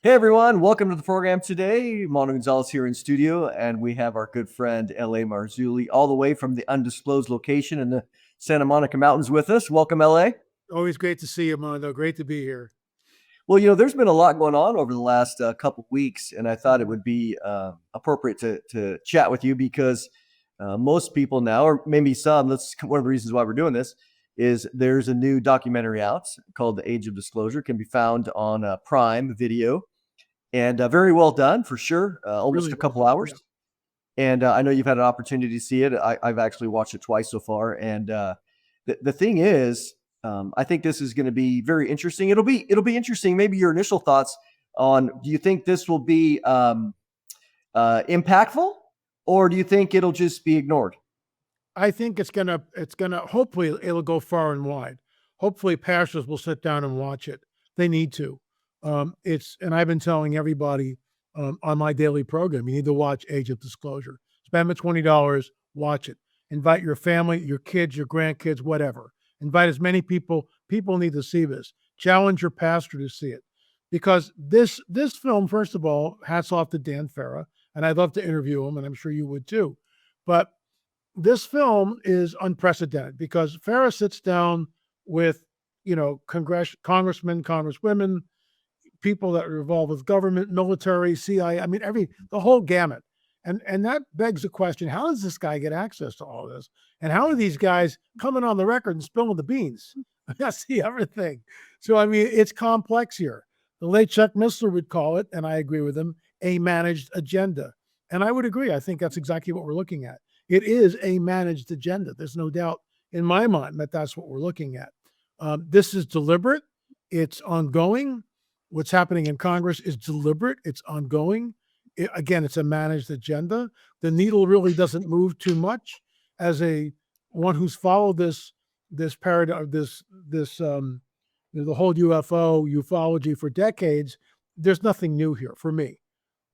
Hey everyone, welcome to the program today. Mondo Gonzales here in studio, and we have our good friend L.A. Marzulli all the way from the undisclosed location in the Santa Monica Mountains with us. Welcome, L.A. Always great to see you, Mondo. Great to be here. Well, there's been a lot going on over the last couple weeks, and I thought it would be appropriate to chat with you because most people now, or maybe some, that's one of the reasons why we're doing this, is there's a new documentary out called The Age of Disclosure. It can be found on Prime Video. And very well done for sure. Almost Really a well couple done. hours. Yeah. And I know you've had an opportunity to see it. I've actually watched it twice so far. And the thing is, I think this is going to be very interesting. It'll be interesting. Maybe your initial thoughts on: do you think this will be impactful, or do you think it'll just be ignored? I think it's gonna hopefully it'll go far and wide. Hopefully pastors will sit down and watch it. They need to. And I've been telling everybody on my daily program, you need to watch Age of Disclosure. Spend the $20, watch it. Invite your family, your kids, your grandkids, whatever. Invite as many people. People need to see this. Challenge your pastor to see it. Because this film, first of all, hats off to Dan Farah, and I'd love to interview him, and I'm sure you would too. But this film is unprecedented because Farah sits down with, congressmen, congresswomen, people that are involved with government, military, CIA. I mean, the whole gamut. And that begs the question: how does this guy get access to all this? And how are these guys coming on the record and spilling the beans? I see everything. So I mean, it's complex here. The late Chuck Missler would call it, and I agree with him, a managed agenda. And I would agree. I think that's exactly what we're looking at. It is a managed agenda. There's no doubt in my mind that that's what we're looking at. This is deliberate. It's ongoing. What's happening in Congress is deliberate. It's ongoing. Again, it's a managed agenda. The needle really doesn't move too much. As a one who's followed this paradigm, the whole UFO ufology for decades, there's nothing new here for me.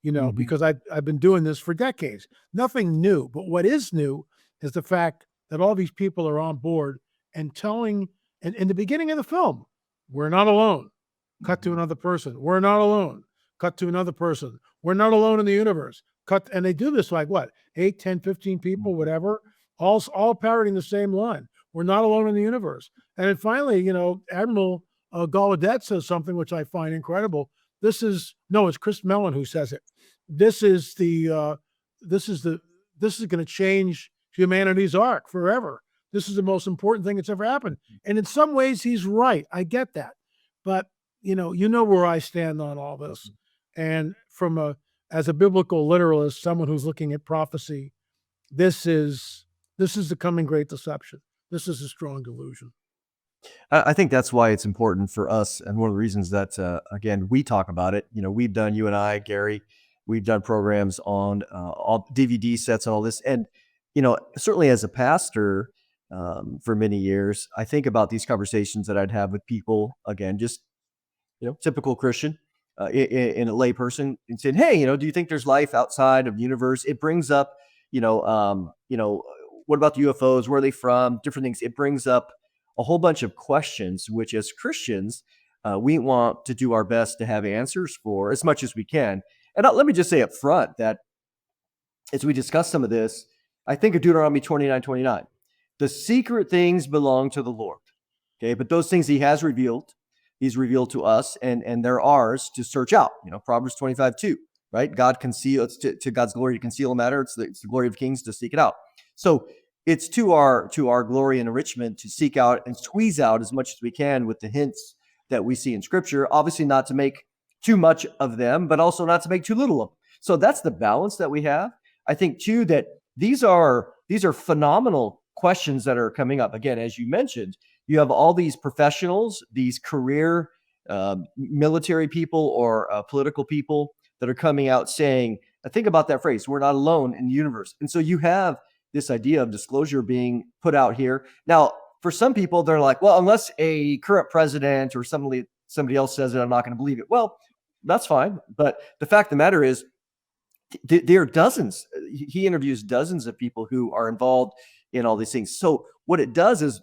Mhm. Because I've been doing this for decades. Nothing new, but what is new is the fact that all these people are on board and telling. And in the beginning of the film, we're not alone. Cut to another person. We're not alone. Cut to another person. We're not alone in the universe. Cut, and they do this like what, 8, 10, 15 people, whatever, all parroting the same line. We're not alone in the universe. And then finally, Admiral Gallaudet says something which I find incredible. It's Chris Mellon who says it. This is this is going to change humanity's arc forever. This is the most important thing that's ever happened. And in some ways, he's right. I get that. But you know where I stand on all this. And as a biblical literalist, someone who's looking at prophecy, this is the coming great deception. This is a strong delusion. I think that's why it's important for us, and one of the reasons that again we talk about it. We've done, you and I, Gary, we've done programs on all DVD sets and all this, and certainly as a pastor for many years, I think about these conversations that I'd have with people. Again, just typical Christian, in a lay person, and said, "Hey, do you think there's life outside of the universe?" It brings up, what about the UFOs? Where are they from? Different things. It brings up a whole bunch of questions, which as Christians, we want to do our best to have answers for as much as we can. And let me just say up front that as we discuss some of this, I think of Deuteronomy 29:29. The secret things belong to the Lord. Okay, but those things he has revealed, he's revealed to us, and they're ours to search out. Proverbs 25:2, right? God conceals, to God's glory to conceal a matter. It's the glory of kings to seek it out. So it's to our glory and enrichment to seek out and squeeze out as much as we can with the hints that we see in Scripture. Obviously, not to make too much of them, but also not to make too little of them. So that's the balance that we have. I think too that these are phenomenal questions that are coming up. Again, as you mentioned, you have all these professionals, these career military people or political people that are coming out saying, think about that phrase, we're not alone in the universe. And so you have this idea of disclosure being put out here. Now, for some people, they're like, well, unless a current president or somebody else says it, I'm not going to believe it. Well, that's fine. But the fact of the matter is, there are dozens. He interviews dozens of people who are involved in all these things. So what it does is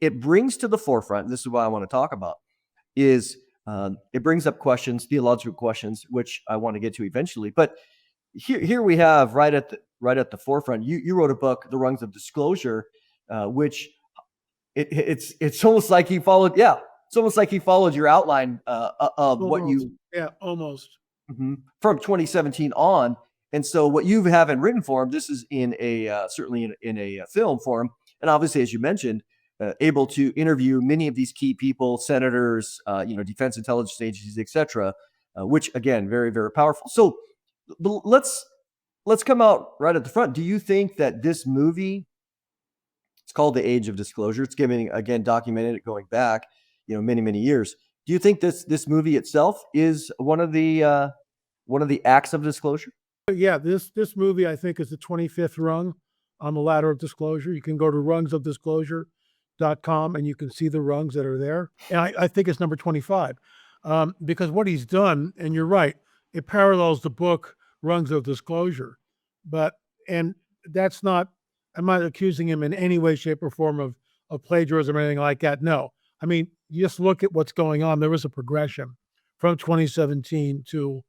it brings to the forefront, and this is what I want to talk about, is It brings up questions, theological questions, which I want to get to eventually. But here we have right at the forefront. You wrote a book, The Rungs of Disclosure, which it's almost like he followed. Yeah, it's almost like he followed your outline of what Almost. you Yeah, almost. from 2017 on. And so what you have in written form, this is in a certainly in a film form, and obviously, as you mentioned, able to interview many of these key people, senators, defense intelligence agencies, etc., which again, very very powerful. So let's come out right at the front. Do you think that this movie, it's called The Age of Disclosure, it's giving again documented it going back, many years. Do you think this movie itself is one of the acts of disclosure? Yeah, this movie I think is the 25th rung on the ladder of disclosure. You can go to rungsofdisclosure.com and you can see the rungs that are there. And I think it's number 25 because what he's done, and you're right, it parallels the book Rungs of Disclosure. And that's not, I'm not accusing him in any way, shape, or form of plagiarism or anything like that. No. I mean, you just look at what's going on. There was a progression from 2017 to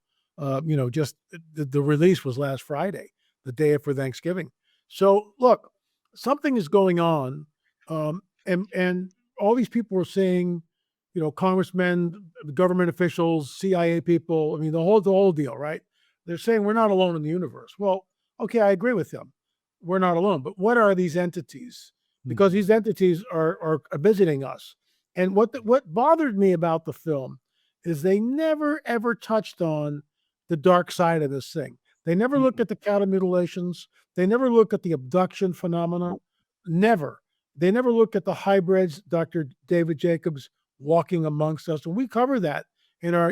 just the release was last Friday, the day after Thanksgiving. So look, something is going on, and all these people are saying, congressmen, government officials, CIA people. I mean, the whole deal, right? They're saying we're not alone in the universe. Well, okay, I agree with them. We're not alone, but what are these entities? Because these entities are visiting us. And what bothered me about the film is they never ever touched on the dark side of this thing. They never looked at the cattle mutilations. They never look at the abduction phenomena. Never. They never look at the hybrids, Dr. David Jacobs walking amongst us. And we cover that in our,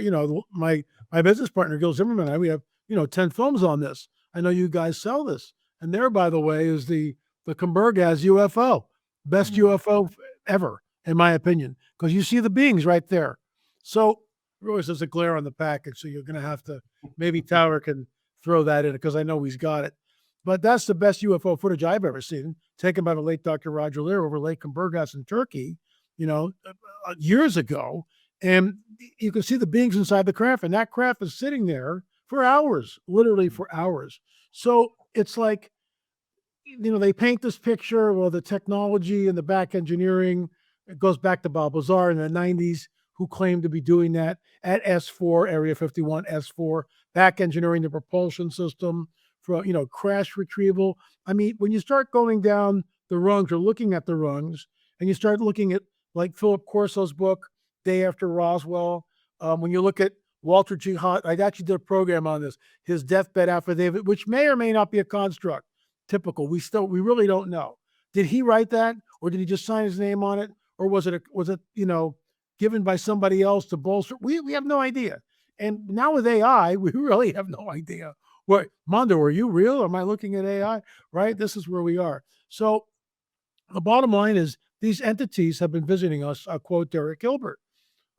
my business partner, Gil Zimmerman and I, we have, 10 films on this. I know you guys sell this. And there, by the way, is the Kumbergaz UFO. Best UFO ever, in my opinion, because you see the beings right there. So Royce, there's a glare on the package, so you're going to have to, maybe Tower can throw that in because I know he's got it. But that's the best UFO footage I've ever seen, taken by the late Dr. Roger Lear over Lake Kumbergaz in Turkey, years ago. And you can see the beings inside the craft, and that craft is sitting there for hours, literally for hours. So it's like, they paint this picture, well, the technology and the back engineering, it goes back to Bob Lazar in the 90s, who claimed to be doing that at S4, Area 51, S4, back engineering the propulsion system for, crash retrieval. I mean, when you start going down the rungs or looking at the rungs, and you start looking at like Philip Corso's book, Day After Roswell, when you look at Walter G. Hunt, I actually did a program on this, his deathbed affidavit, which may or may not be a construct. Typical. We really don't know. Did he write that, or did he just sign his name on it, or was it given by somebody else to bolster? We have no idea. And now with AI, we really have no idea. What, Mondo, are you real? Am I looking at AI? Right? This is where we are. So the bottom line is these entities have been visiting us, I'll quote Derek Gilbert,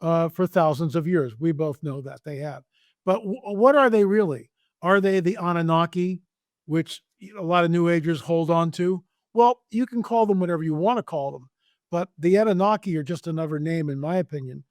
for thousands of years. We both know that they have. But what are they really? Are they the Anunnaki, which a lot of New Agers hold on to? Well, you can call them whatever you want to call them, but the Anunnaki are just another name, in my opinion,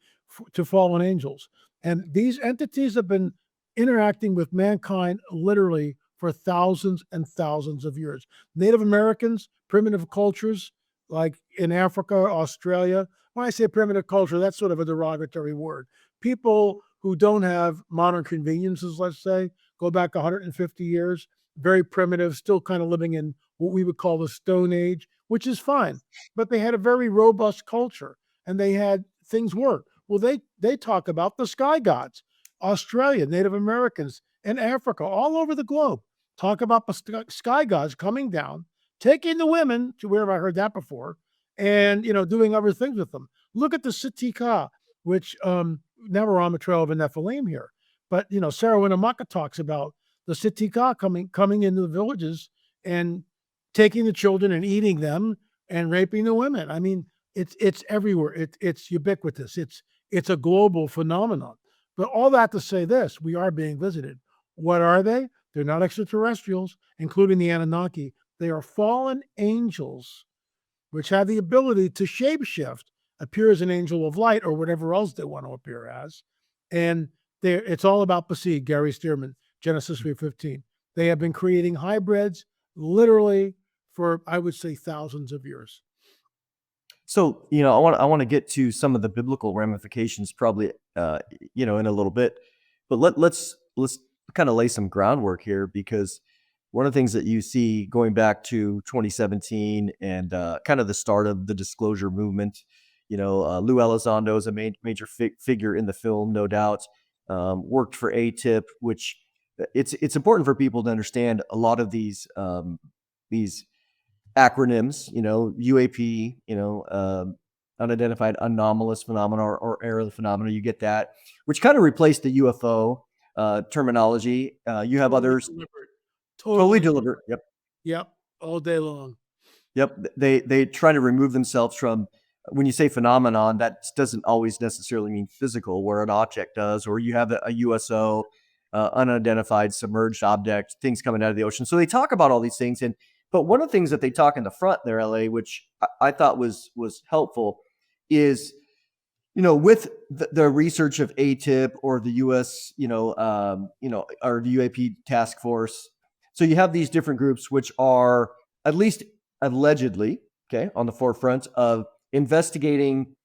to fallen angels. And these entities have been interacting with mankind literally for thousands and thousands of years. Native Americans, primitive cultures like in Africa, Australia. When I say primitive culture, that's sort of a derogatory word. People who don't have modern conveniences, let's say, go back 150 years, very primitive, still kind of living in what we would call the Stone Age, which is fine. But they had a very robust culture and they had things work. Well, they talk about the sky gods, Australia, Native Americans, and Africa, all over the globe, talk about the sky gods coming down, taking the women to where have I heard that before, and doing other things with them. Look at the Sitika, which now we're on the trail of a Nephilim here. But Sarah Winnemaka talks about the Sitika coming into the villages and taking the children and eating them and raping the women. I mean, it's everywhere. It's ubiquitous. It's a global phenomenon. But all that to say this, we are being visited. What are they? They're not extraterrestrials, including the Anunnaki. They are fallen angels, which have the ability to shapeshift appear as an angel of light or whatever else they want to appear as. And it's all about Basig, Gary Stearman, Genesis 3:15. They have been creating hybrids literally for, I would say, thousands of years. So, I want to get to some of the biblical ramifications probably, in a little bit, but let's kind of lay some groundwork here, because one of the things that you see going back to 2017 and kind of the start of the disclosure movement, Lou Elizondo is a major figure in the film, no doubt. Worked for ATIP, which it's important for people to understand a lot of these acronyms, UAP, unidentified anomalous phenomena or aerial phenomena. You get that, which kind of replaced the UFO terminology. You have Totally others deliberate. totally deliberate. Yep. Yep. All day long. Yep. They try to remove themselves from, when you say phenomenon, that doesn't always necessarily mean physical, where an object does, or you have a USO, unidentified submerged object, things coming out of the ocean. So they talk about all these things. But one of the things that they talk in the front there, LA, which I thought was helpful, is, with the research of ATIP or the US, or the UAP task force. So you have these different groups which are at least allegedly, okay, on the forefront of investigating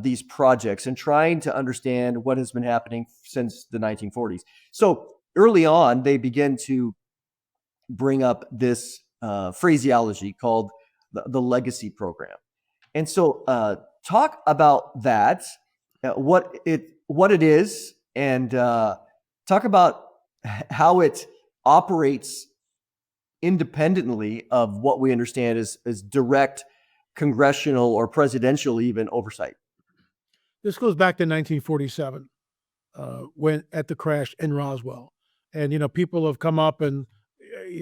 these projects and trying to understand what has been happening since the 1940s. So early on, they begin to bring up this phraseology called the legacy program. And so talk about that, what it is, and talk about how it operates independently of what we understand as direct congressional or presidential even oversight. This goes back to 1947, when at the crash in Roswell. And, people have come up and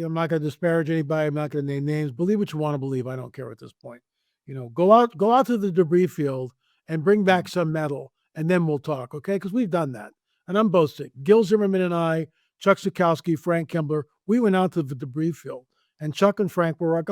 I'm not going to disparage anybody. I'm not going to name names. Believe what you want to believe. I don't care at this point. Go out to the debris field and bring back some metal, and then we'll talk, okay? Because we've done that. And I'm boasting. Gil Zimmerman and I, Chuck Zukowski, Frank Kimbler, we went out to the debris field. And Chuck and Frank we're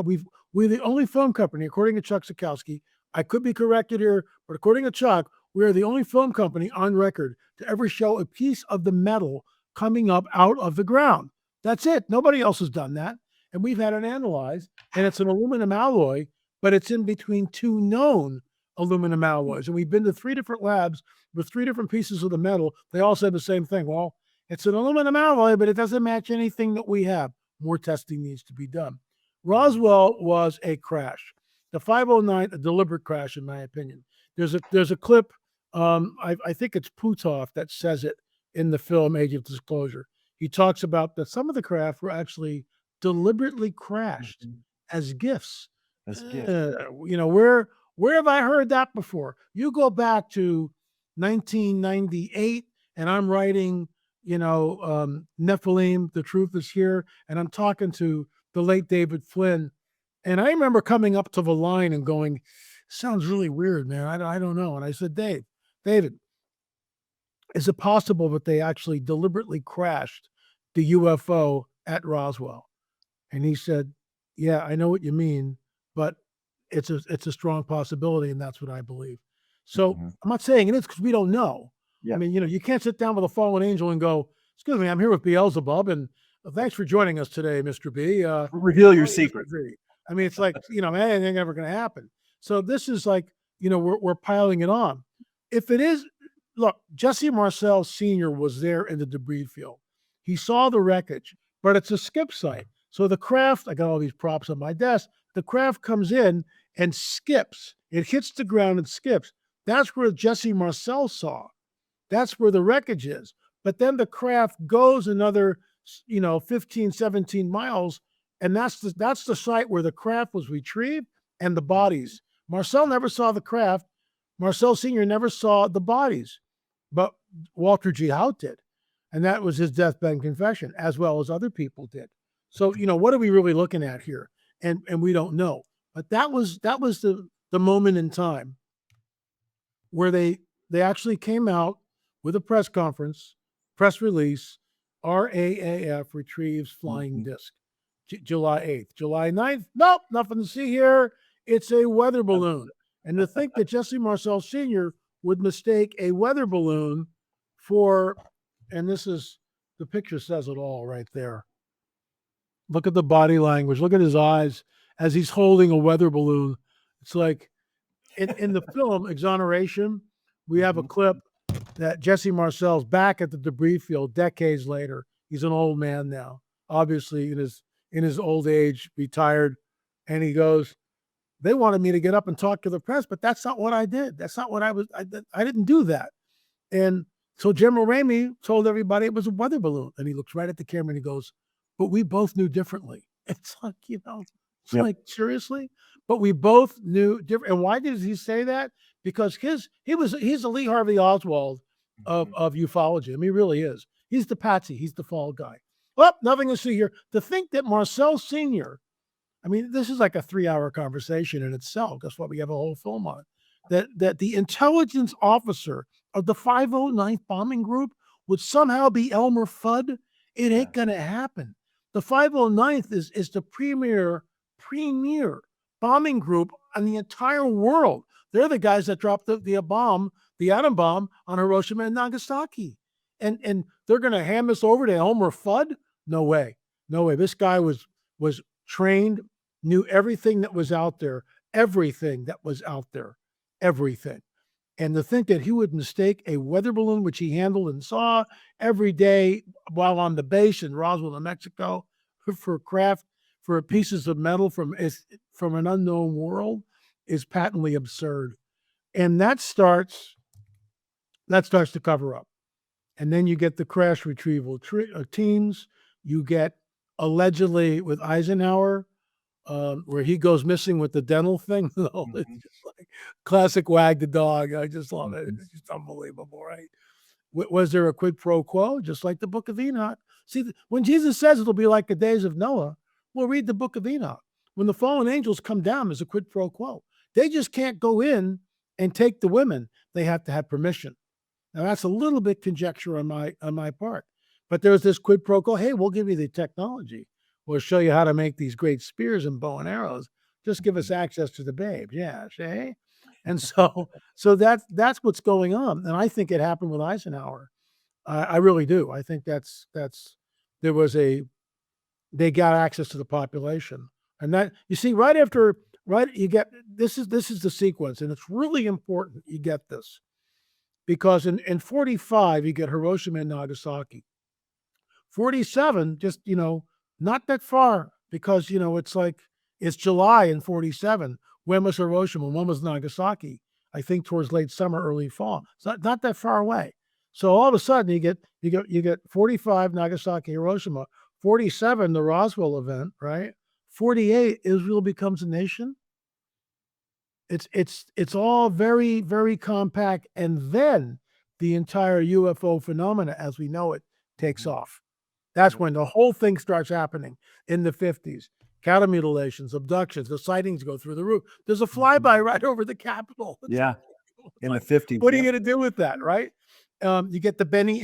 the only film company, according to Chuck Zukowski. I could be corrected here, but according to Chuck, we are the only film company on record to ever show a piece of the metal coming up out of the ground. That's it. Nobody else has done that. And we've had it analyzed, and it's an aluminum alloy, but it's in between two known aluminum alloys. And we've been to 3 different labs with 3 different pieces of the metal. They all said the same thing. Well, it's an aluminum alloy, but it doesn't match anything that we have. More testing needs to be done. Roswell was a crash. The 509, a deliberate crash, in my opinion. There's a clip, I think it's Puthoff that says it in the film Age of Disclosure. He talks about that some of the craft were actually deliberately crashed as gifts. Where have I heard that before? You go back to 1998, and I'm writing, Nephilim, The Truth Is Here, and I'm talking to the late David Flynn. And I remember coming up to the line and going, sounds really weird, man. I don't know. And I said, David, is it possible that they actually deliberately crashed the UFO at Roswell? And he said, yeah, I know what you mean, but it's a strong possibility, and that's what I believe. So I'm not saying it is, because we don't know. Yeah. I mean, you can't sit down with a fallen angel and go, excuse me, I'm here with Beelzebub, and thanks for joining us today, Mr. B. Reveal your secret. I mean, it's like, man, it ain't ever going to happen. So this is like, we're piling it on. If it is, look, Jesse Marcel Sr. was there in the debris field. He saw the wreckage, but it's a skip site. So the craft, I got all these props on my desk, the craft comes in and skips. It hits the ground and skips. That's where Jesse Marcel saw. That's where the wreckage is. But then the craft goes another, 15, 17 miles, and that's the site where the craft was retrieved and the bodies. Marcel never saw the craft. Marcel Sr. never saw the bodies, but Walter G. Hout did. And that was his deathbed confession, as well as other people did. So, what are we really looking at here? And we don't know. But that was the moment in time where they actually came out with a press conference, press release, RAAF retrieves flying disc. July 8th. July 9th, nope, nothing to see here. It's a weather balloon. And to think that Jesse Marcel Sr. would mistake a weather balloon for, and this is, the picture says it all right there. Look at the body language. Look at his eyes as he's holding a weather balloon. It's like in the film Exoneration, we have a clip that Jesse Marcel's back at the debris field decades later. He's an old man now, obviously in his old age, retired, and he goes, "They wanted me to get up and talk to the press, but that's not what I did. That's not what I was. I didn't do that." And so General Ramey told everybody it was a weather balloon, and he looks right at the camera and he goes, "But we both knew differently." It's like, it's Yep. like, seriously? But we both knew different. And why did he say that? Because he's the Lee Harvey Oswald of ufology. I mean, he really is. He's the patsy. He's the fall guy. Well, nothing to see here. To think that Marcel Sr., I mean, this is like a 3-hour conversation in itself. That's why we have a whole film on it. That the intelligence officer of the 509th Bombing Group would somehow be Elmer Fudd. It ain't gonna happen. The 509th is the premier bombing group on the entire world. They're the guys that dropped the atom bomb on Hiroshima and Nagasaki. And they're gonna hand this over to Elmer Fudd? No way. No way. This guy was trained, knew everything that was out there, everything. And to think that he would mistake a weather balloon, which he handled and saw every day while on the base in Roswell, New Mexico, for pieces of metal from an unknown world, is patently absurd. And that starts to cover up. And then you get the crash retrieval teams. You get allegedly with Eisenhower, where he goes missing with the dental thing. It's just like classic wag the dog. I just love it. It's just unbelievable, right? Was there a quid pro quo? Just like the Book of Enoch. See, when Jesus says it'll be like the days of Noah, well, read the Book of Enoch. When the fallen angels come down, there's a quid pro quo. They just can't go in and take the women. They have to have permission. Now, that's a little bit conjecture on my part. But there's this quid pro quo. Hey, we'll give you the technology. We'll show you how to make these great spears and bow and arrows. Just give us access to the babes. Yeah, see? And so that's what's going on. And I think it happened with Eisenhower. I really do. I think they got access to the population. And that, you see, you get, this is the sequence, and it's really important you get this. Because in 45, you get Hiroshima and Nagasaki. 47, just, not that far, because, it's like, it's July in 47. When was Hiroshima? When was Nagasaki? I think towards late summer, early fall. It's not that far away. So all of a sudden you get 45 Nagasaki, Hiroshima, 47 the Roswell event, right? 48 Israel becomes a nation. It's all very, very compact, and then the entire UFO phenomena as we know it takes off. That's when the whole thing starts happening in the 50s. Cattle mutilations, abductions, the sightings go through the roof. There's a flyby right over the Capitol. Yeah, in the 50s. What are you going to do with that, right? You get the Betty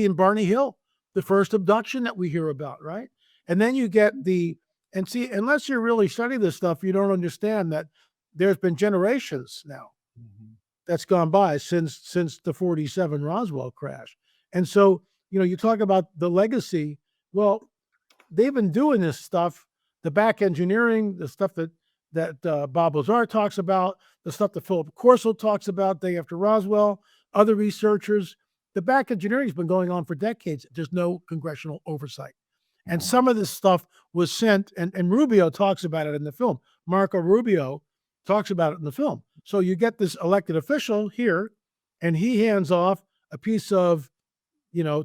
and Barney Hill, the first abduction that we hear about, right? And then you get and see, unless you're really studying this stuff, you don't understand that there's been generations now that's gone by since the 47 Roswell crash. And so, you talk about the legacy. Well, they've been doing this stuff, the back engineering, the stuff that Bob Lazar talks about, the stuff that Philip Corso talks about day after Roswell, other researchers. The back engineering has been going on for decades. There's no congressional oversight. And some of this stuff was sent, and Rubio talks about it in the film. Marco Rubio talks about it in the film. So you get this elected official here, and he hands off a piece of,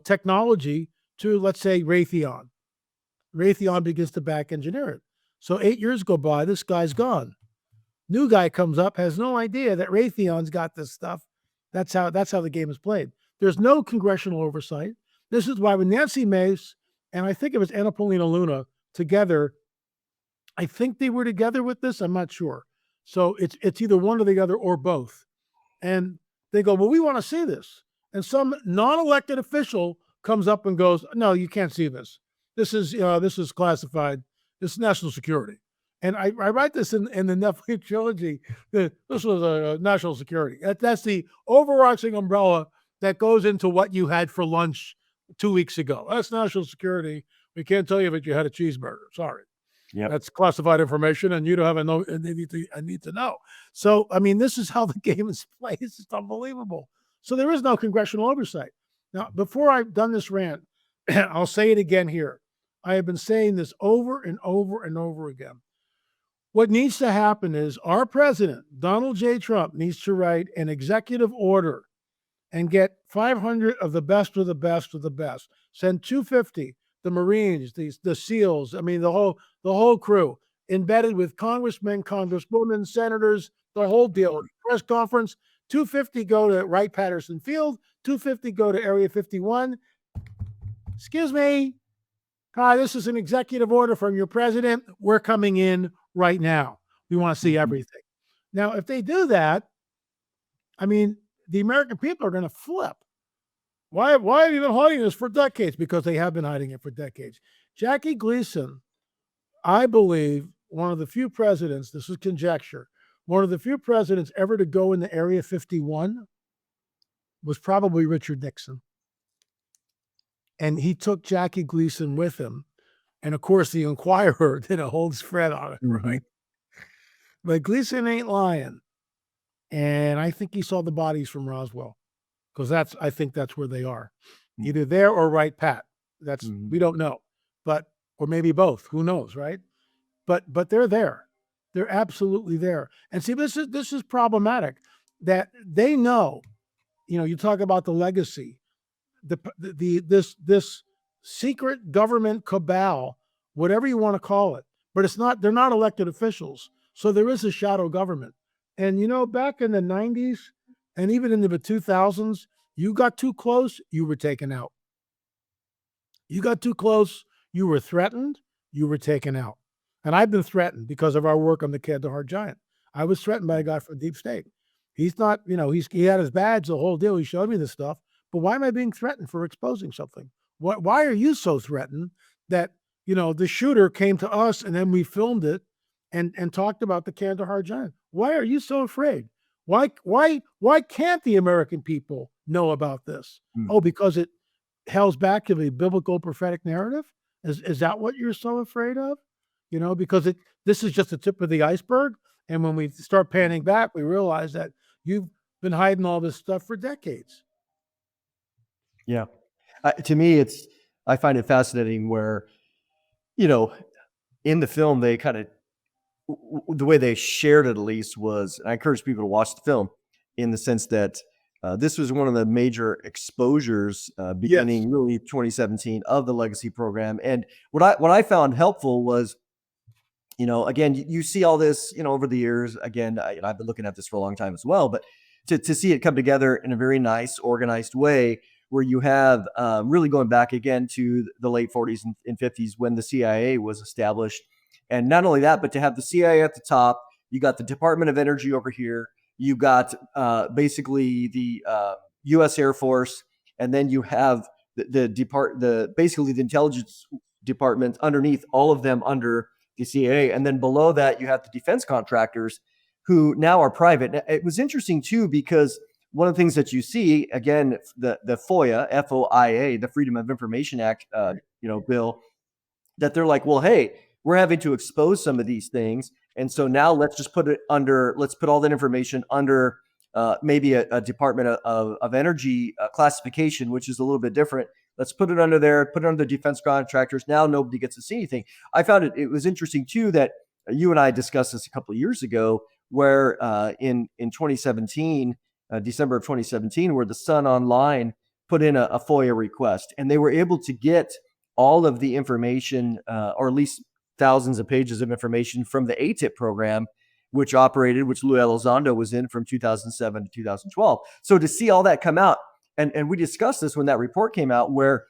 technology to, let's say, Raytheon. Raytheon begins to back engineer it. So 8 years go by, this guy's gone. New guy comes up, has no idea that Raytheon's got this stuff. That's how the game is played. There's no congressional oversight. This is why when Nancy Mace and I think it was Anna Paulina Luna together, I think they were together with this. I'm not sure. So it's either one or the other or both. And they go, well, we want to see this. And some non-elected official comes up and goes, no, you can't see this. This is classified. This is national security. And I write this in the Nephilim trilogy. This was a national security. That's the overarching umbrella that goes into what you had for lunch 2 weeks ago. That's national security. We can't tell you that you had a cheeseburger. Sorry. Yep. That's classified information, and you don't have I need to know. So, I mean, this is how the game is played. It's just unbelievable. So there is no congressional oversight. Now, before I've done this rant, I'll say it again here. I have been saying this over and over and over again. What needs to happen is our president, Donald J. Trump, needs to write an executive order and get 500 of the best of the best of the best. Send 250, the Marines, the SEALs, I mean, the whole crew, embedded with congressmen, congresswomen, senators, the whole deal. Press conference, 250 go to Wright-Patterson Field, 250 go to Area 51. Excuse me. Hi, this is an executive order from your president. We're coming in right now. We want to see everything. Now, if they do that, I mean, the American people are going to flip. Why have you been hiding this for decades? Because they have been hiding it for decades. Jackie Gleason, I believe, one of the few presidents, this is conjecture, one of the few presidents ever to go into Area 51 was probably Richard Nixon. And he took Jackie Gleason with him. And of course, the Inquirer did a whole spread on it, right? But Gleason ain't lying. And I think he saw the bodies from Roswell, because I think that's where they are. Either there or Wright Pat. We don't know. Or maybe both. Who knows, right? But they're there. They're absolutely there. And see, this is problematic, that they know, you talk about the legacy, this secret government cabal, whatever you want to call it, but they're not elected officials. So there is a shadow government. And back in the 90s and even into the 2000s, you got too close, you were taken out. You got too close, you were threatened, you were taken out. And I've been threatened because of our work on the Kandahar Giant. I was threatened by a guy from Deep State. He's not, he had his badge, the whole deal. He showed me this stuff. But why am I being threatened for exposing something? Why are you so threatened that, the shooter came to us and then we filmed it and talked about the Kandahar Giant? Why are you so afraid? Why can't the American people know about this? Oh, because it hails back to the biblical prophetic narrative? Is that what you're so afraid of? Because this is just the tip of the iceberg. And when we start panning back, we realize that you've been hiding all this stuff for decades. Yeah. To me, I find it fascinating where, in the film, they kind of, the way they shared it at least was, I encourage people to watch the film in the sense that this was one of the major exposures beginning really 2017 of the legacy program. And what I found helpful was, again, you see all this, over the years. Again, I've been looking at this for a long time as well, but to see it come together in a very nice, organized way, where you have really going back again to the late 40s and 50s when the CIA was established. And not only that, but to have the CIA at the top, you got the Department of Energy over here, you got basically the U.S. Air Force, and then you have basically the intelligence department underneath, all of them under the CIA. And then below that, you have the defense contractors who now are private. It was interesting too, because one of the things that you see, again, the FOIA, FOIA, the Freedom of Information Act, bill, that they're like, well, hey, we're having to expose some of these things. And so now let's put all that information under maybe a Department of Energy classification, which is a little bit different. Let's put it under there, put it under the defense contractors. Now nobody gets to see anything. I found it was interesting too that you and I discussed this a couple of years ago, where in 2017, December of 2017, where the Sun Online put in a FOIA request, and they were able to get all of the information, or at least thousands of pages of information from the ATIP program, which Lou Elizondo was in from 2007 to 2012. So to see all that come out, and we discussed this when that report came out, where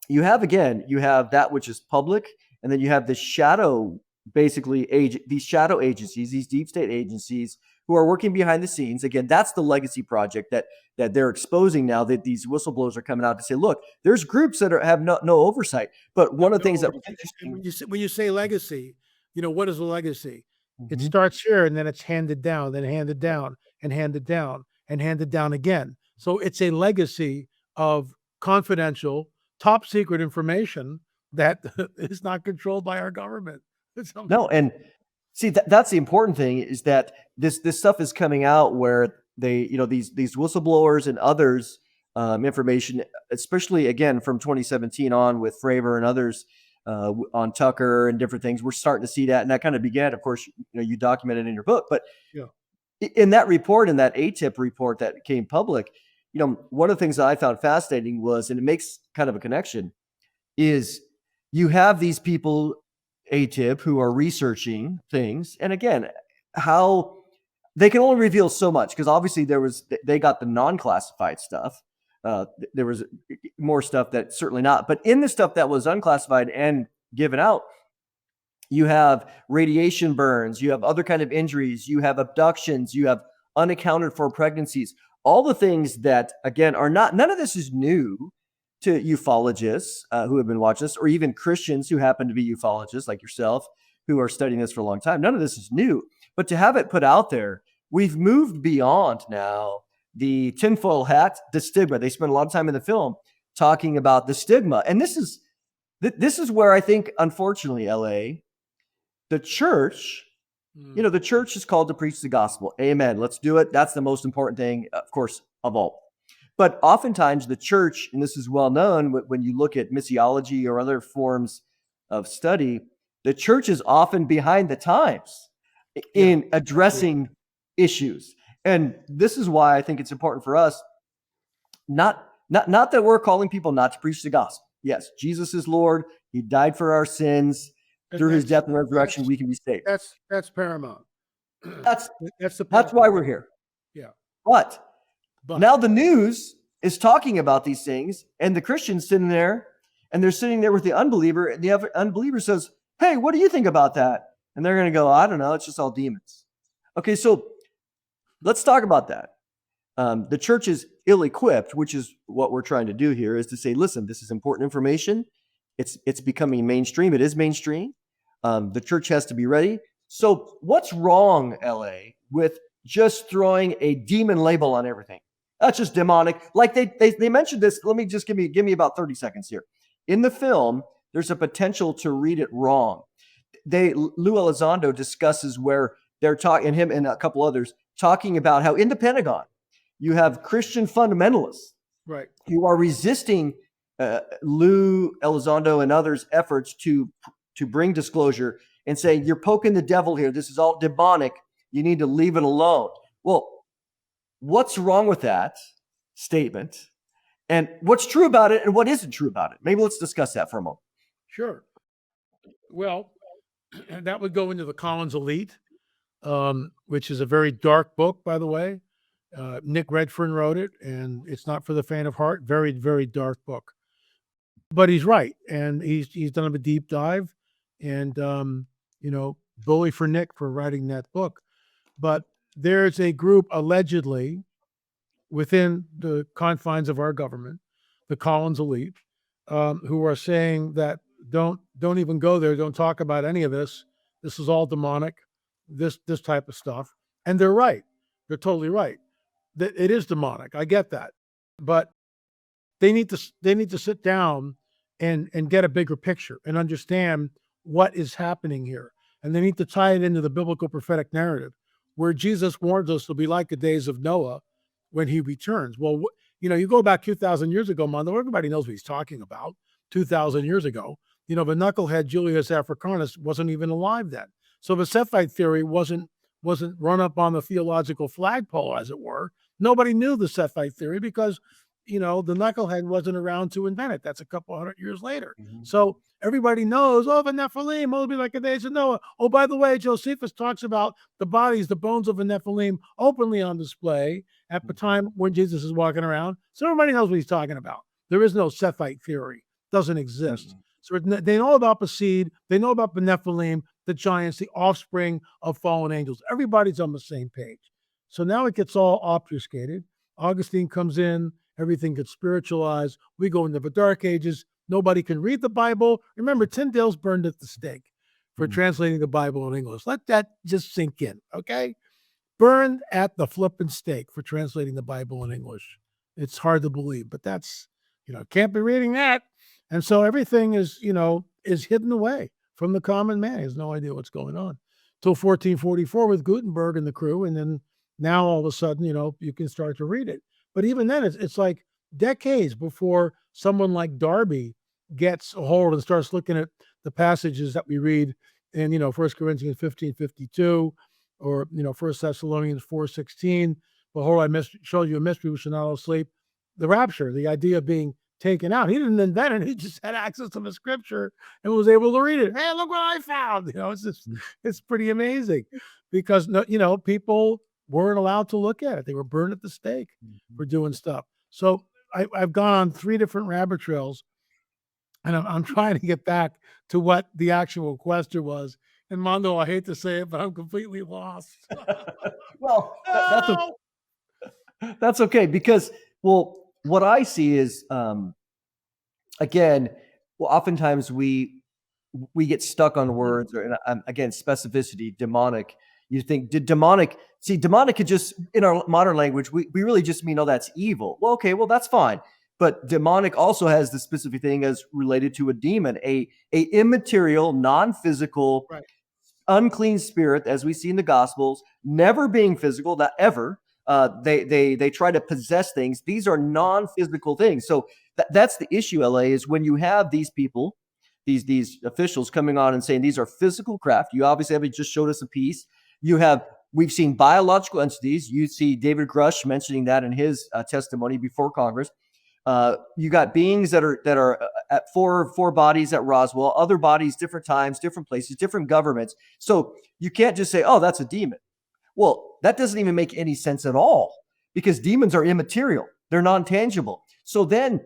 you have that which is public, and then you have this shadow, these shadow agencies, these deep state agencies who are working behind the scenes. Again, that's the legacy project that they're exposing now, that these whistleblowers are coming out to say, look, there's groups that have no oversight. But one of the things that when you say legacy, What is a legacy? It Mhm. starts here and then it's handed down, then handed down and handed down and handed down again. So it's a legacy of confidential, top secret information that is not controlled by our government. No, and see that's the important thing is that this stuff is coming out where they, these whistleblowers and others, information, especially again from 2017 on with Fravor and others, on Tucker and different things. We're starting to see that, and that kind of began. Of course, you documented in your book, but Yeah. in that report, in that ATIP report that came public, one of the things that I found fascinating was, and it makes kind of a connection, is you have these people, ATIP, who are researching things. And again, how they can only reveal so much because obviously they got the non-classified stuff. There was more stuff that certainly not. But in the stuff that was unclassified and given out, you have radiation burns, you have other kind of injuries, you have abductions, you have unaccounted for pregnancies, all the things that, again, are not, none of this is new to ufologists who have been watching this, or even Christians who happen to be ufologists like yourself, who are studying this for a long time. None of this is new, but to have it put out there, we've moved beyond now the tinfoil hat, the stigma. They spend a lot of time in the film talking about the stigma. And this is where I think, unfortunately, LA, the church, the church is called to preach the gospel. Amen. Let's do it. That's the most important thing, of course, of all. But oftentimes the church, and this is well known when you look at missiology or other forms of study, the church is often behind the times in addressing issues. And this is why I think it's important for us, not that we're calling people not to preach the gospel. Yes, Jesus is Lord. He died for our sins. Through his death and resurrection, we can be saved. That's paramount. That's paramount. why we're here. Yeah. But now the news is talking about these things, and the Christian's sitting there, and they're sitting there with the unbeliever, and the unbeliever says, "Hey, what do you think about that?" And they're going to go, "I don't know. It's just all demons." Okay, so let's talk about that. The church is ill-equipped, which is what we're trying to do here, is to say, listen, this is important information. It's becoming mainstream. It is mainstream. The church has to be ready. So what's wrong, LA, with just throwing a demon label on everything? That's just demonic. Like they mentioned this. Let me just give me about 30 seconds here. In the film, there's a potential to read it wrong. Lou Elizondo discusses where they're talking, him and a couple others, talking about how in the Pentagon, you have Christian fundamentalists, right, who are resisting Lou Elizondo and others' efforts to bring disclosure and saying, you're poking the devil here. This is all demonic. You need to leave it alone. Well, what's wrong with that statement? And what's true about it and what isn't true about it? Maybe let's discuss that for a moment. Sure. Well, that would go into the Collins Elite, which is a very dark book, by the way. Nick Redfern wrote it, and it's not for the faint of heart. Very, very dark book. But he's right, and he's done a deep dive, and bully for Nick for writing that book. But there's a group allegedly within the confines of our government, the Collins Elite, who are saying that don't even go there, don't talk about any of this. This is all demonic, this type of stuff. And they're right. They're totally right. That it is demonic. I get that. But they need to sit down and get a bigger picture and understand what is happening here. And they need to tie it into the biblical prophetic narrative where Jesus warns us it'll be like the days of Noah when he returns. Well, you go back 2,000 years ago, Mondo, everybody knows what he's talking about 2,000 years ago. The knucklehead Julius Africanus wasn't even alive then. So the Cephite theory wasn't run up on the theological flagpole, as it were. Nobody knew the Cephite theory because, the knucklehead wasn't around to invent it. That's a couple hundred years later. Mm-hmm. So everybody knows, the Nephilim, it'll be like the days of Noah. Oh, by the way, Josephus talks about the bones of the Nephilim openly on display at the time when Jesus is walking around. So everybody knows what he's talking about. There is no Cephite theory. Doesn't exist. Mm-hmm. So they know about the seed. They know about the Nephilim, the giants, the offspring of fallen angels. Everybody's on the same page. So now it gets all obfuscated. Augustine comes in. Everything gets spiritualized. We go into the Dark Ages. Nobody can read the Bible. Remember, Tyndale's burned at the stake for Mm. translating the Bible in English. Let that just sink in, okay? Burned at the flippin' stake for translating the Bible in English. It's hard to believe, but that's, can't be reading that. And so everything is hidden away from the common man. He has no idea what's going on. Till 1444 with Gutenberg and the crew. And then now all of a sudden, you can start to read it. But even then, it's like decades before someone like Darby gets a hold and starts looking at the passages that we read in, 1 Corinthians 15:52 or, 1 Thessalonians 4:16. Behold, I showed you a mystery, we shall not all sleep. The rapture, the idea of being taken out. He didn't invent it. He just had access to the scripture and was able to read it. Hey, look what I found. It's pretty amazing because, people weren't allowed to look at it. They were burned at the stake for doing stuff. So I've gone on 3 different rabbit trails, and I'm trying to get back to what the actual question was. And Mondo, I hate to say it, but I'm completely lost. Well, No! that's okay because, well, what I see is, again, oftentimes we get stuck on words, or again, specificity, demonic. You think, did demonic? See, demonic could just, in our modern language, we really just mean, oh, that's evil. Well, okay, well, that's fine. But demonic also has the specific thing as related to a demon, a immaterial, non-physical, Right. unclean spirit, as we see in the Gospels, never being physical, not ever. They try to possess things. These are non-physical things. So that's the issue. LA is when you have these people, these officials coming on and saying these are physical craft. You obviously have just showed us a piece. We've seen biological entities. You see David Grush mentioning that in his testimony before Congress. You got beings that are at four bodies at Roswell, other bodies, different times, different places, different governments. So you can't just say, oh, that's a demon. Well, that doesn't even make any sense at all because demons are immaterial. They're non-tangible. So then,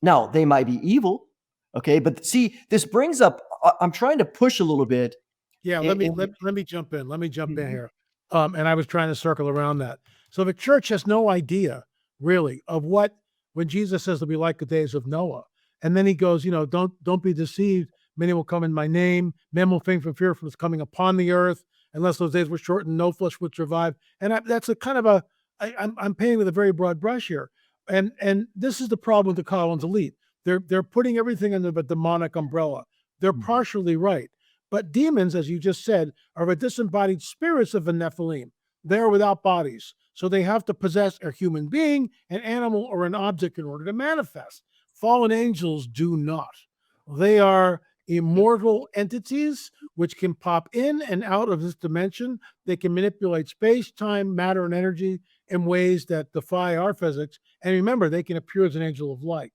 now they might be evil, okay? But see, this brings up, I'm trying to push a little bit. Yeah, let me jump in. Let me jump in Mhm. here. And I was trying to circle around that. So the church has no idea really of when Jesus says they'll be like the days of Noah. And then he goes, don't be deceived. Many will come in my name. Men will faint for fear from what's coming upon the earth. Unless those days were shortened, no flesh would survive. And that's a kind of I'm painting with a very broad brush here. And this is the problem with the Collins elite. They're putting everything under the demonic umbrella. They're Mhm. partially right. But demons, as you just said, are the disembodied spirits of the Nephilim. They are without bodies. So they have to possess a human being, an animal, or an object in order to manifest. Fallen angels do not. They are immortal entities which can pop in and out of this dimension. They can manipulate space, time, matter, and energy in ways that defy our physics. And remember, they can appear as an angel of light,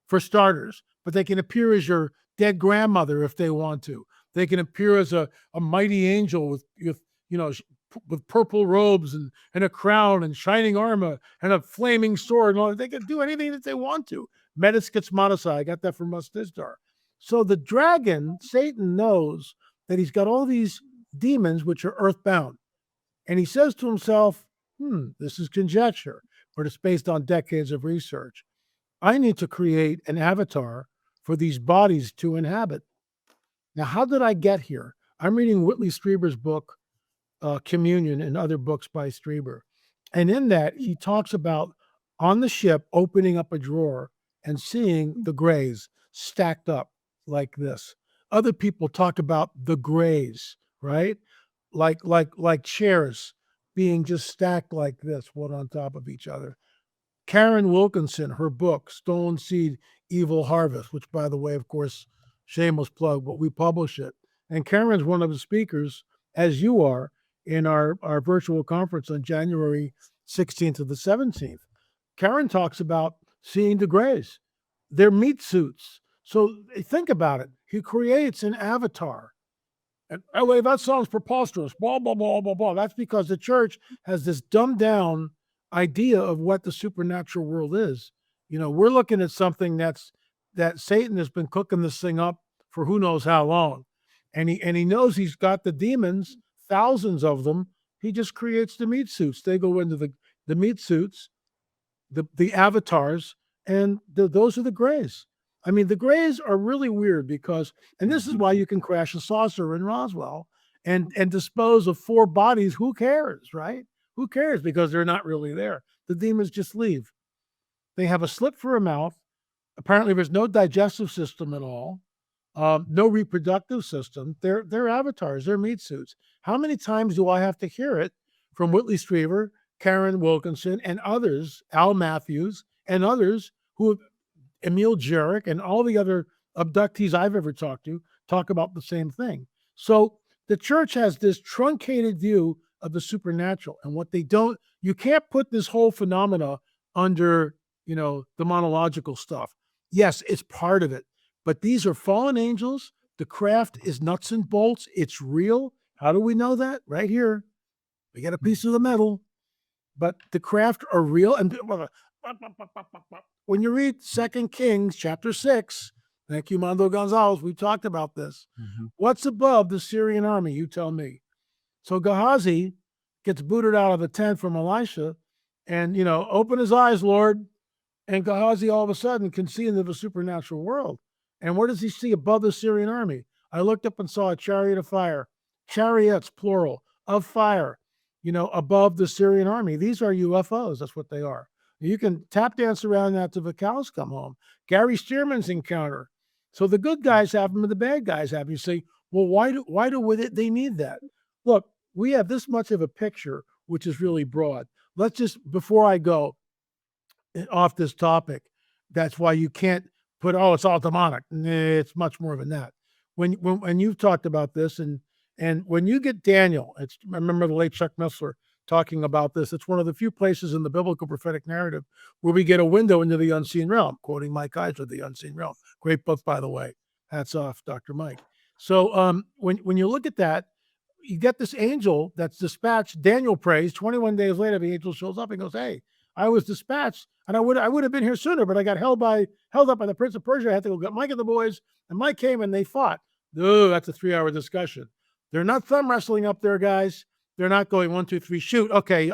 for starters, but they can appear as your dead grandmother if they want to. They can appear as a mighty angel with purple robes and a crown and shining armor and a flaming sword. And all. They can do anything that they want to. Metis gets Monosai. I got that from Mustistar. So the dragon, Satan, knows that he's got all these demons which are earthbound. And he says to himself, this is conjecture, but it's based on decades of research. I need to create an avatar for these bodies to inhabit. Now, how did I get here? I'm reading Whitley Strieber's book, Communion, and other books by Strieber. And in that, he talks about on the ship opening up a drawer and seeing the grays stacked up like this. Other people talk about the grays, right? Like chairs being just stacked like this, one on top of each other. Karen Wilkinson, her book, Stolen Seed, Evil Harvest, which, by the way, of course, shameless plug, but we publish it. And Karen's one of the speakers, as you are, in our virtual conference on January 16th to the 17th. Karen talks about seeing the grays. They're meat suits. So think about it. He creates an avatar. And LA, that sounds preposterous. Blah, blah, blah, blah, blah. That's because the church has this dumbed down idea of what the supernatural world is. We're looking at something that Satan has been cooking this thing up for who knows how long. And he knows he's got the demons, thousands of them. He just creates the meat suits. They go into the meat suits, the avatars, and those are the grays. I mean, the grays are really weird because, and this is why you can crash a saucer in Roswell and dispose of 4 bodies. Who cares, right? Who cares? Because they're not really there. The demons just leave. They have a slit for a mouth. Apparently, there's no digestive system at all, no reproductive system. They're avatars. They're meat suits. How many times do I have to hear it from Whitley Strieber, Karen Wilkinson, and others, Al Matthews, and others who Emil Jarek and all the other abductees I've ever talked to talk about the same thing. So the church has this truncated view of the supernatural, and what they don't, you can't put this whole phenomena under, the monological stuff. Yes, it's part of it, but these are fallen angels. The craft is nuts and bolts. It's real. How do we know that? Right here. We get a piece of the metal, but the craft are real. And when you read 2 Kings chapter 6, thank you, Mondo Gonzales, we talked about this. Mhm. What's above the Syrian army? You tell me. So Gehazi gets booted out of the tent from Elisha and, open his eyes, Lord. And Gehazi all of a sudden can see into the supernatural world. And what does he see above the Syrian army? I looked up and saw a chariot of fire, chariots, plural, of fire, above the Syrian army. These are UFOs. That's what they are. You can tap dance around that till the cows come home. Gary Stearman's encounter. So the good guys have them and the bad guys have them. You say, well, why do they need that? Look, we have this much of a picture, which is really broad. Let's just, before I go off this topic, that's why you can't put, oh, it's all demonic. Nah, it's much more than that. When you've talked about this, and when you get Daniel, I remember the late Chuck Missler talking about this. It's one of the few places in the biblical prophetic narrative where we get a window into the unseen realm, quoting Mike Eisler, The Unseen Realm. Great book, by the way. Hats off, Dr. Mike. So when you look at that, you get this angel that's dispatched. Daniel prays. 21 days later, the angel shows up and goes, hey, I was dispatched, and I would have been here sooner, but I got held up by the Prince of Persia. I had to go get Mike and the boys, and Mike came and they fought. Oh, that's a 3-hour discussion. They're not thumb wrestling up there, guys. They're not going 1, 2, 3, shoot. Okay,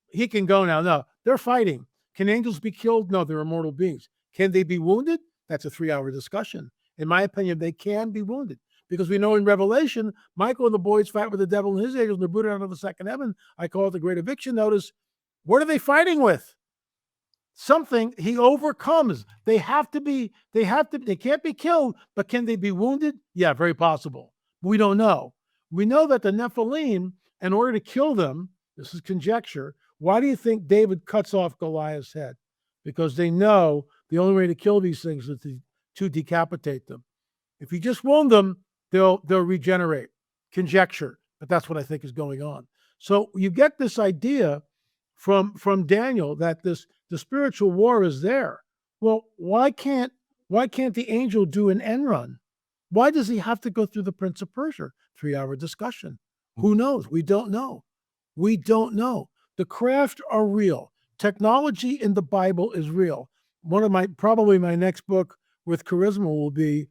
he can go now. No, they're fighting. Can angels be killed? No, they're immortal beings. Can they be wounded? That's a 3-hour discussion. In my opinion, they can be wounded because we know in Revelation, Michael and the boys fight with the devil and his angels, and they're booted out of the second heaven. I call it the Great Eviction Notice. What are they fighting with? Something he overcomes. They can't be killed, but can they be wounded? Yeah, very possible. We don't know. We know that the Nephilim, in order to kill them, this is conjecture, why do you think David cuts off Goliath's head? Because they know the only way to kill these things is to decapitate them. If you just wound them, they'll regenerate. Conjecture, but that's what I think is going on. So you get this idea from Daniel that the spiritual war is there. Well, why can't the angel do an end run? Why does he have to go through the Prince of Persia? 3-hour discussion. Who knows? We don't know. We don't know. The craft are real. Technology in the Bible is real. Probably my next book with charisma will be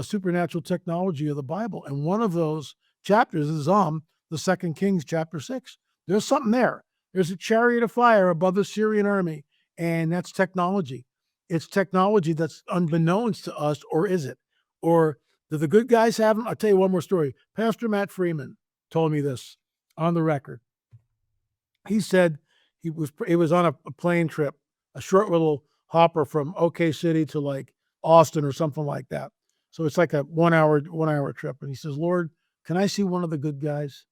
supernatural technology of the Bible. And one of those chapters is on the 2 Kings chapter 6. There's something there. There's a chariot of fire above the Syrian army, and that's technology. It's technology that's unbeknownst to us, or is it? Or do the good guys have them? I'll tell you one more story. Pastor Matt Freeman told me this on the record. He said he was on a plane trip, a short little hopper from OK City to like Austin or something like that. So it's like a 1 hour trip. And he says, Lord, can I see one of the good guys?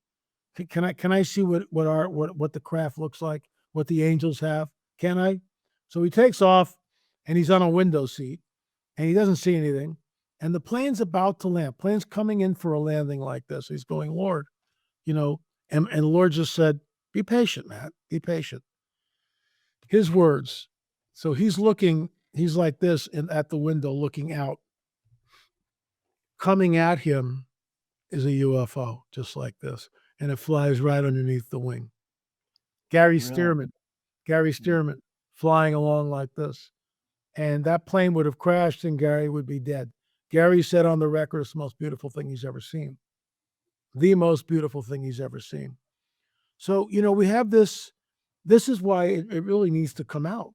Can I see what the craft looks like, what the angels have? Can I? So he takes off and he's on a window seat and he doesn't see anything. And the plane's about to land. Plane's coming in for a landing like this. He's going, Lord, and the Lord just said, be patient, Matt, be patient. His words. So he's like this at the window looking out. Coming at him is a UFO, just like this. And it flies right underneath the wing. Gary Stearman flying along like this. And that plane would have crashed and Gary would be dead. Gary said on the record, it's the most beautiful thing he's ever seen. The most beautiful thing he's ever seen. So, we have this. This is why it really needs to come out.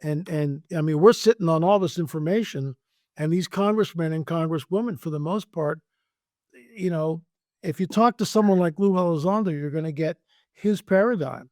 And I mean, we're sitting on all this information And these congressmen and congresswomen, for the most part, you know, if you talk to someone like Lou Elizondo, you're going to get his paradigm.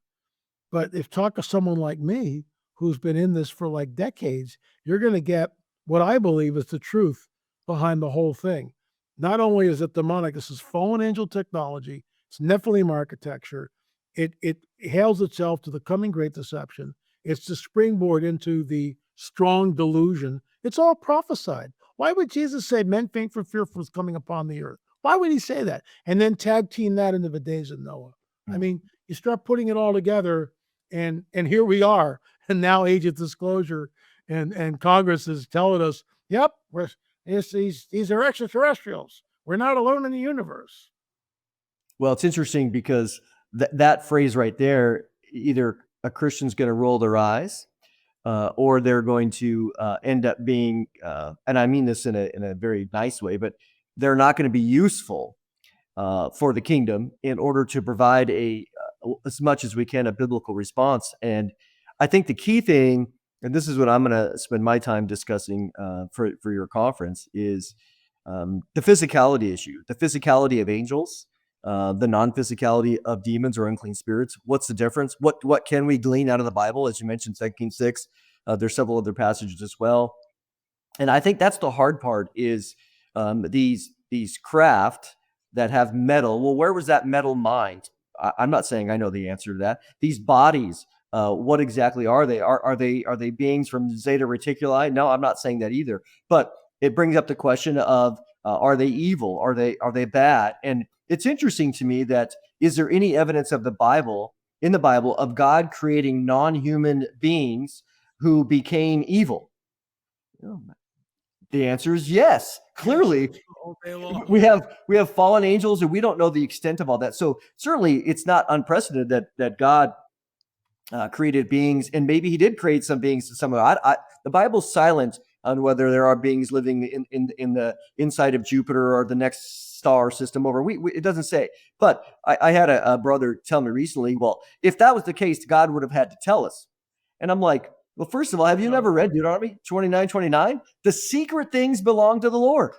But if talk to someone like me, who's been in this for like decades, you're going to get what I believe is the truth behind the whole thing. Not only is it demonic, this is fallen angel technology, it's Nephilim architecture. It hails itself to the coming great deception. It's the springboard into the strong delusion. It's all prophesied. Why would Jesus say men faint for fear was coming upon the earth? Why would he say that? And then tag team that into the days of Noah. I mean, you start putting it all together, and here we are, and now age of disclosure, and Congress is telling us, yep, these are extraterrestrials. We're not alone in the universe. Well, it's interesting because that phrase right there, either a Christian's going to roll their eyes, or they're going to end up being, and I mean this in a very nice way, but they're not going to be useful for the kingdom in order to provide as much as we can, a biblical response. And I think the key thing, and this is what I'm going to spend my time discussing for your conference, is the physicality issue, the physicality of angels, the non-physicality of demons or unclean spirits. What's the difference? What can we glean out of the Bible? As you mentioned, 2 Kings 6. There's several other passages as well. And I think that's the hard part is these craft that have metal. Well, where was that metal mined? I'm not saying I know the answer to that. These bodies, what exactly are they? Are they beings from Zeta Reticuli? No, I'm not saying that either. But it brings up the question of are they evil? Are they bad? And it's interesting to me that is there any evidence of the Bible of God creating non-human beings who became evil? The answer is yes. Clearly, we have fallen angels, and we don't know the extent of all that. So certainly, it's not unprecedented that God created beings, and maybe He did create some beings. The Bible's silent on whether there are beings living in the inside of Jupiter or the next star system over. It doesn't say. But I had a brother tell me recently, well, if that was the case, God would have had to tell us. And I'm like, well, first of all, have you never read Deuteronomy 29:29? The secret things belong to the Lord.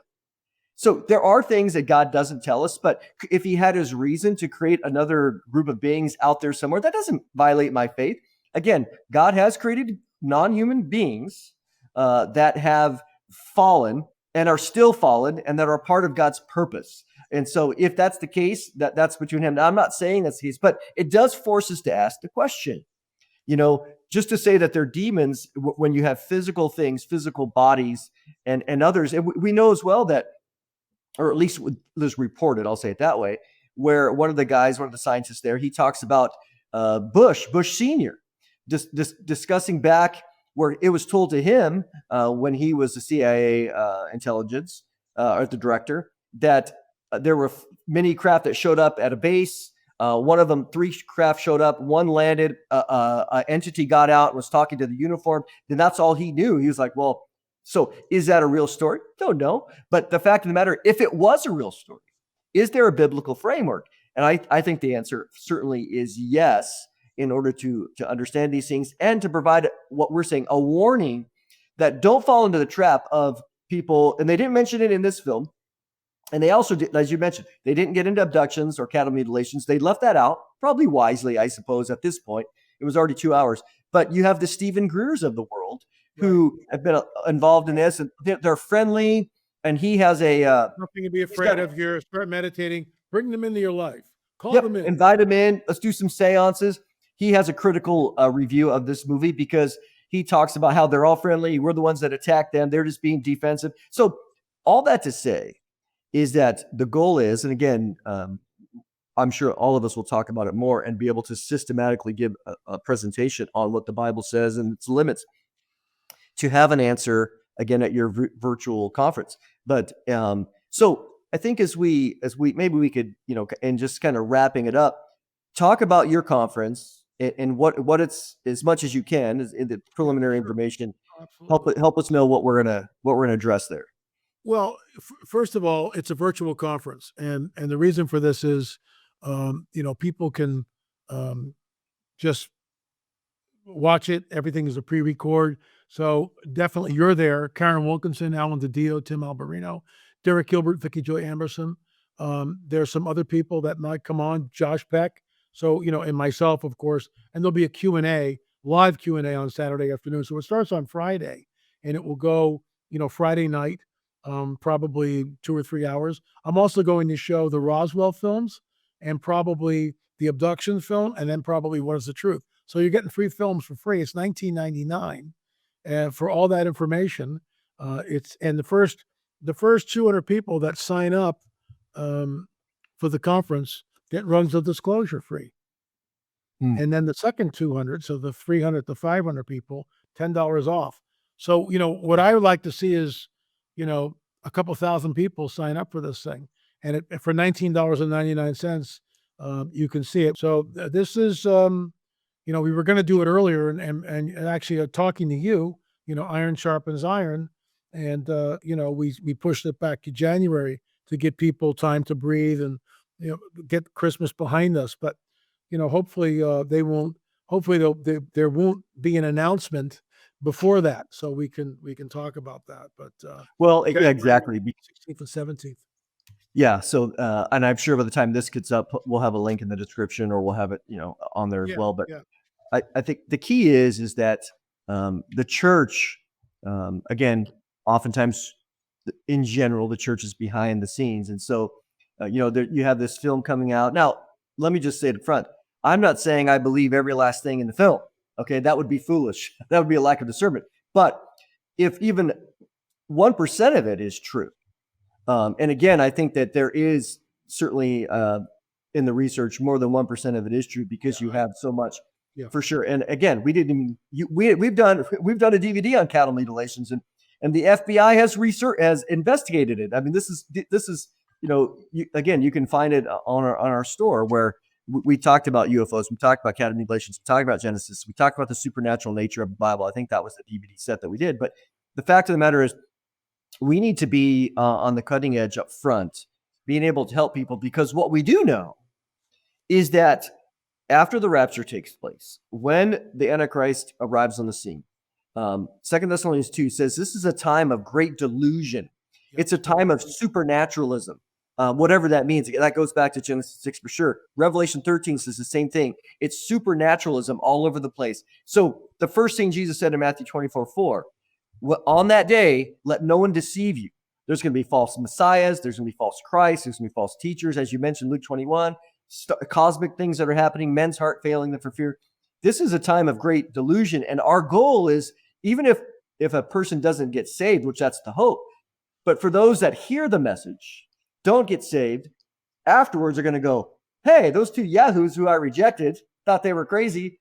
So there are things that God doesn't tell us, but if He had His reason to create another group of beings out there somewhere, that doesn't violate my faith. Again, God has created non-human beings that have fallen and are still fallen and that are part of God's purpose. And so if that's the case, that's between Him. Now, I'm not saying that's the case, but it does force us to ask the question. Just to say that they're demons when you have physical things, physical bodies, and others. And we know as well that, or at least it was reported, I'll say it that way, where one of the scientists there, he talks about Bush Senior, discussing back where it was told to him when he was the CIA intelligence or the director, that there were many craft that showed up at a base. One of them, 3 craft showed up, one landed, an entity got out and was talking to the uniform. Then that's all he knew. He was like, well, so is that a real story? Don't know. But the fact of the matter, if it was a real story, is there a biblical framework? And I think the answer certainly is yes, in order to understand these things and to provide what we're saying, a warning that don't fall into the trap of people. And they didn't mention it in this film. And they also did, as you mentioned, they didn't get into abductions or cattle mutilations. They left that out, probably wisely, I suppose, at this point. It was already 2 hours. But you have the Stephen Greers of the world who have been involved in this, and they're friendly. And he has nothing to be afraid of here. Start meditating. Bring them into your life. Call them in. Invite them in. Let's do some seances. He has a critical review of this movie because he talks about how they're all friendly. We're the ones that attack them. They're just being defensive. So all that to say is that the goal is, and again, I'm sure all of us will talk about it more and be able to systematically give a presentation on what the Bible says and its limits, to have an answer again at your virtual conference. But so I think as we maybe we could, and just kind of wrapping it up, talk about your conference and what it's, as much as you can, in the preliminary information. Help us know what we're gonna address there. Well, first of all, it's a virtual conference, and the reason for this is, people can just watch it. Everything is a pre-record. So definitely you're there. Karen Wilkinson, Alan DiDio, Tim Alberino, Derek Gilbert, Vicky Joy Anderson. There's some other people that might come on, Josh Peck. So, and myself, of course, and there'll be a Q&A, live Q&A on Saturday afternoon. So it starts on Friday and it will go, Friday night, probably 2 or 3 hours. I'm also going to show the Roswell films and probably the abduction film, and then probably What is the Truth. So you're getting 3 films for free. It's $19.99. And for all that information, the first 200 people that sign up for the conference get runs of disclosure free. And then the second 200, so the 300 to 500 people, $10 off. So, what I would like to see is, a couple thousand people sign up for this thing. And for $19.99, you can see it. So this is, we were going to do it earlier and actually talking to you, iron sharpens iron. And, we pushed it back to January to give people time to breathe and, get Christmas behind us. But, hopefully there won't be an announcement before that. So we can talk about that. But, well, yeah, exactly. 16th and 17th. Yeah. So, and I'm sure by the time this gets up, we'll have a link in the description or we'll have it, on there as well. But I think the key is that the church, again, oftentimes in general, the church is behind the scenes. And so, you have this film coming out. Now, let me just say it up front. I'm not saying I believe every last thing in the film. Okay. That would be foolish. That would be a lack of discernment. But if even 1% of it is true, and again, I think that there is certainly in the research more than 1% of it is true because you have so much for sure. And again, we've done a DVD on cattle mutilations, and the FBI has investigated it. I mean, this is you can find it on our store where we talked about UFOs, we talked about cattle mutilations, we talked about Genesis, we talked about the supernatural nature of the Bible. I think that was the DVD set that we did. But the fact of the matter is, we need to be on the cutting edge up front, being able to help people, because what we do know is that after the rapture takes place, when the Antichrist arrives on the scene, 2 Thessalonians 2 says this is a time of great delusion. It's a time of supernaturalism, whatever that means. That goes back to Genesis 6 for sure. Revelation 13 says the same thing. It's supernaturalism all over the place. So the first thing Jesus said in Matthew 24:4, on that day, let no one deceive you. There's going to be false messiahs. There's going to be false Christs. There's going to be false teachers. As you mentioned, Luke 21, cosmic things that are happening, men's heart failing them for fear. This is a time of great delusion. And our goal is, even if a person doesn't get saved, which that's the hope, but for those that hear the message, don't get saved, afterwards are going to go, hey, those 2 yahoos who I rejected, thought they were crazy,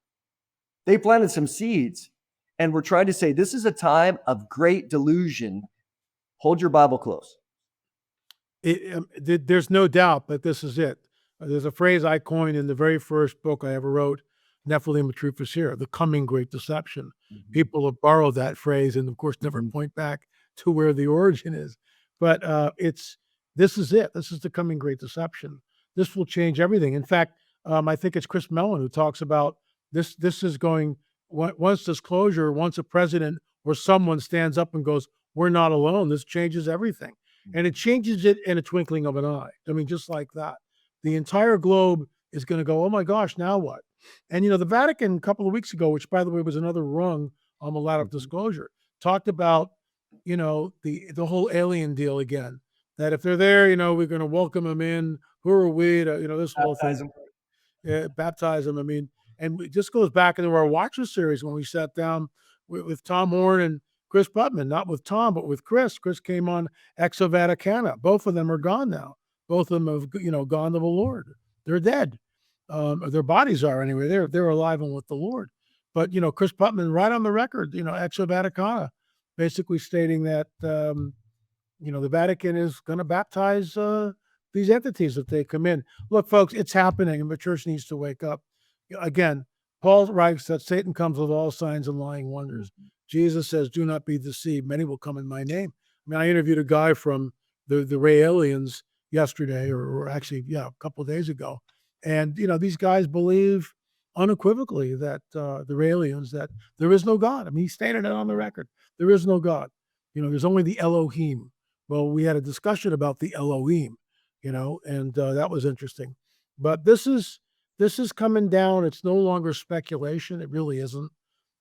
they planted some seeds. And we're trying to say this is a time of great delusion. Hold your Bible close. There's no doubt that this is it. There's a phrase I coined in the very first book I ever wrote, Nephilim, the Truth is Here, the coming great deception. Mm-hmm. People have borrowed that phrase and, of course, never point back to where the origin is. But this is it. This is the coming great deception. This will change everything. In fact, I think it's Chris Mellon who talks about this. This is going... Once disclosure, once a president or someone stands up and goes, we're not alone, this changes everything. And it changes it in a twinkling of an eye. I mean, just like that. The entire globe is going to go, oh my gosh, now what? And, the Vatican a couple of weeks ago, which by the way was another rung on the ladder of disclosure, talked about, the whole alien deal again. That if they're there, we're going to welcome them in. Who are we to, this whole thing. Baptize them. I mean, and it just goes back into our Watcher series when we sat down with Tom Horn and Chris Putman, not with Tom, but with Chris. Chris came on Exo Vaticana. Both of them are gone now. Both of them have, gone to the Lord. They're dead. Their bodies are anyway. They're alive and with the Lord. But, Chris Putman, right on the record, Exo Vaticana, basically stating that, the Vatican is going to baptize these entities if they come in. Look, folks, it's happening, and the church needs to wake up. Again, Paul writes that Satan comes with all signs and lying wonders. Jesus says, do not be deceived. Many will come in my name. I mean, I interviewed a guy from the Ray Aliens yesterday, or actually, a couple of days ago. And, these guys believe unequivocally that they're aliens, that there is no God. I mean, he's stated it on the record. There is no God. There's only the Elohim. Well, we had a discussion about the Elohim, and that was interesting. But this is coming down. It's no longer speculation. It really isn't.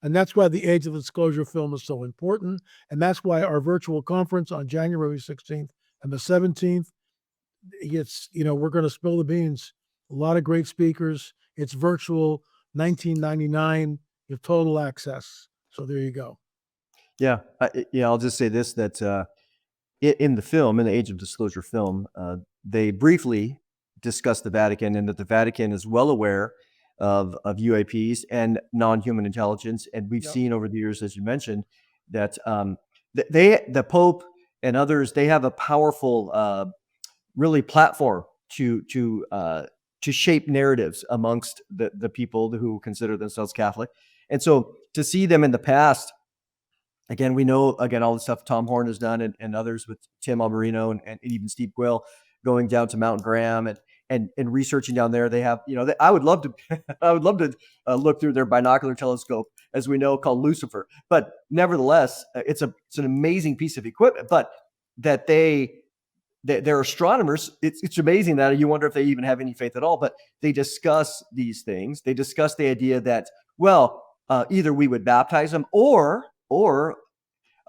And that's why the Age of Disclosure film is so important. And that's why our virtual conference on January 16th and the 17th, we're going to spill the beans. A lot of great speakers. It's virtual, $19.99. You have total access. So there you go. Yeah, I'll just say this, that in the film, in the Age of Disclosure film, they briefly discuss the Vatican, and that the Vatican is well aware of UAPs and non-human intelligence. And we've Yep. seen over the years, as you mentioned, that the Pope and others, they have a powerful, really platform to shape narratives amongst the people who consider themselves Catholic. And so to see them in the past, again, we know, all the stuff Tom Horn has done, and others with Tim Alberino and even Steve Quill going down to Mount Graham and researching down there. They have, I would love to, look through their binocular telescope, as we know, called Lucifer. But nevertheless, it's an amazing piece of equipment. But that they're astronomers. It's amazing that you wonder if they even have any faith at all. But they discuss these things. They discuss the idea that, well, either we would baptize them, or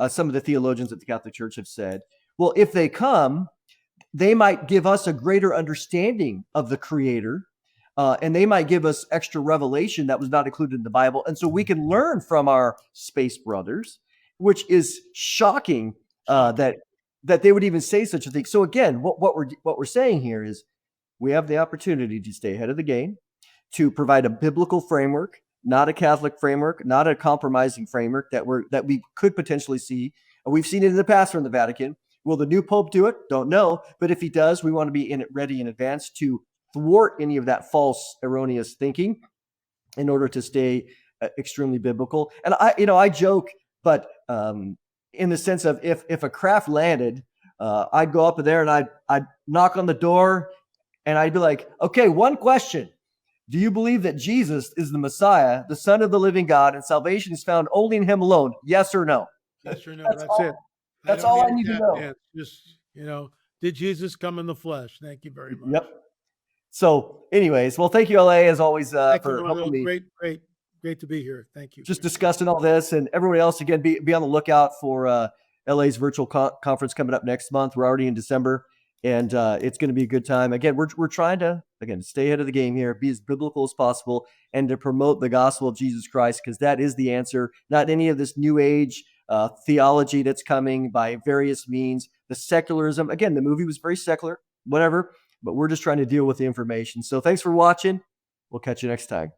some of the theologians at the Catholic Church have said, well, if they come, they might give us a greater understanding of the Creator, and they might give us extra revelation that was not included in the Bible. And so we can learn from our space brothers, which is shocking that they would even say such a thing. So again, what we're saying here is we have the opportunity to stay ahead of the game, to provide a biblical framework, not a Catholic framework, not a compromising framework that we could potentially see. We've seen it in the past from the Vatican. Will the new Pope do it? Don't know. But if he does, we want to be ready in advance to thwart any of that false, erroneous thinking in order to stay extremely biblical. And I joke, but in the sense of if a craft landed, I'd go up there and I'd knock on the door and I'd be like, okay, one question. Do you believe that Jesus is the Messiah, the Son of the living God, and salvation is found only in him alone? Yes or no? Yes or no. That's all, it. That's all I need to know. Dance. Just, did Jesus come in the flesh? Thank you very much. Yep. So anyways, well, thank you, LA, as always, for helping me. Great to be here. Thank you. Just discussing all this, and everybody else, again, be on the lookout for LA's virtual conference coming up next month. We're already in December. And it's going to be a good time. Again, we're trying to, stay ahead of the game here, be as biblical as possible, and to promote the gospel of Jesus Christ, because that is the answer, not any of this new age theology that's coming by various means. The secularism, again, the movie was very secular, whatever, but we're just trying to deal with the information. So thanks for watching. We'll catch you next time.